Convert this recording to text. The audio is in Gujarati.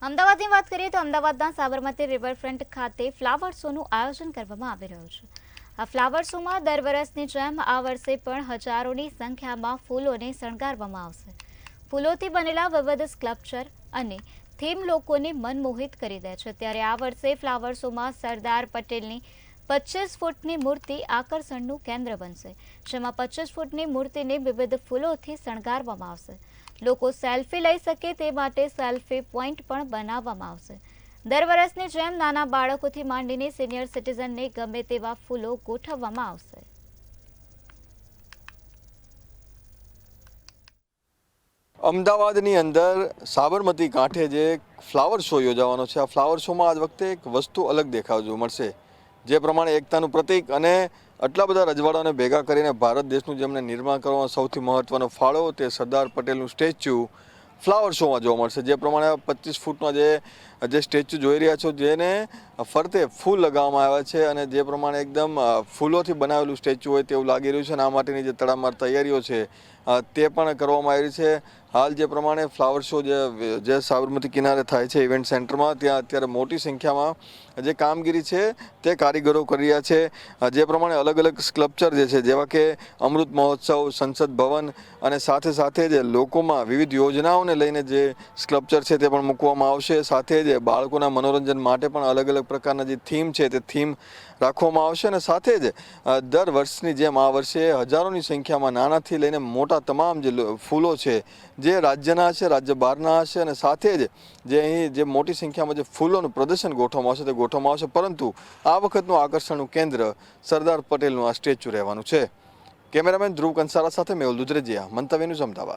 અમદાવાદની વાત કરીએ તો અમદાવાદના સાબરમતી રિવરફ્રન્ટ ખાતે ફ્લાવર શોનું આયોજન કરવામાં આવી રહ્યું છે। આ ફ્લાવર શોમાં દર વર્ષની જેમ આ વર્ષે પણ હજારોની સંખ્યામાં ફૂલોને શણગારવામાં આવશે। ફૂલોથી બનેલા વિવિધ સ્કલ્પચર અને થીમ લોકોને મનમોહિત કરી દે છે। ત્યારે આ વર્ષે ફ્લાવર શોમાં સરદાર પટેલની 25 ફૂટની મૂર્તિ આકર્ષણનું કેન્દ્ર બનશે, જેમાં 25 ફૂટની મૂર્તિને વિવિધ ફૂલોથી શણગારવામાં આવશે। લોકો સેલ્ફી લઈ શકે તે માટે સેલ્ફી પોઈન્ટ પણ બનાવવામાં આવશે। દર વર્ષની જેમ નાના બાળકોથી માંડીને સિનિયર સિટીઝનને ગમે તેવા ફૂલો ગોઠવવામાં આવશે। અમદાવાદની અંદર સાબરમતી કાંઠે જે ફ્લાવર શો યોજાવાનો છે, આ ફ્લાવર શોમાં આજ વખતે એક વસ્તુ અલગ દેખાવ જોવા મળશે। જે પ્રમાણે એકતાનું પ્રતીક અને આટલા બધા રજવાડાઓને ભેગા કરીને ભારત દેશનું જેમને નિર્માણ કરવામાં સૌથી મહત્વનો ફાળો તે સરદાર પટેલનું સ્ટેચ્યુ ફ્લાવર શોમાં જોવા મળશે। જે પ્રમાણે 25 ફૂટનો જે સ્ટેચ્યુ જોઈ રહ્યા છો, જેને ફરતે ફૂલ લગાવવામાં આવ્યા છે અને જે પ્રમાણે એકદમ ફૂલોથી બનાવેલું સ્ટેચ્યુ હોય તેવું લાગી રહ્યું છે અને આ માટેની જે તડામાર તૈયારીઓ છે તે પણ કરવામાં આવી છે। હાલ જે પ્રમાણે ફ્લાવર શો જે સાબરમતી કિનારે થાય છે ઇવેન્ટ સેન્ટરમાં, ત્યાં અત્યારે મોટી સંખ્યામાં જે કામગીરી છે તે કારીગરો કરી રહ્યા છે। જે પ્રમાણે અલગ અલગ સ્કલ્પચર જે છે, જેવા કે અમૃત મહોત્સવ, સંસદ ભવન અને સાથે સાથે જે લોકોમાં વિવિધ યોજનાઓને લઈને જે સ્કલ્પચર છે તે પણ મૂકવામાં આવશે। સાથે જ બાળકોના મનોરંજન માટે પણ અલગ અલગ પ્રકારના જે થીમ છે તે થીમ રાખવામાં આવશે અને સાથે જ દર વર્ષની જેમ આ વર્ષે હજારોની સંખ્યામાં નાનાથી લઈને મોટા તમામ જે ફૂલો છે જે રાજ્યના હશે, રાજ્ય બહારના હશે અને સાથે જ જે અહીં જે મોટી સંખ્યામાં જે ફૂલોનું પ્રદર્શન ગોઠવવામાં આવશે તે ગોઠવવામાં આવશે। પરંતુ આ વખતનું આકર્ષણનું કેન્દ્ર સરદાર પટેલનું આ સ્ટેચ્યુ રહેવાનું છે। કેમેરામેન ધ્રુવ કંસારા સાથે મેહુલ દુધરેજિયા, મંતવ્ય ન્યૂઝ, અમદાવાદ।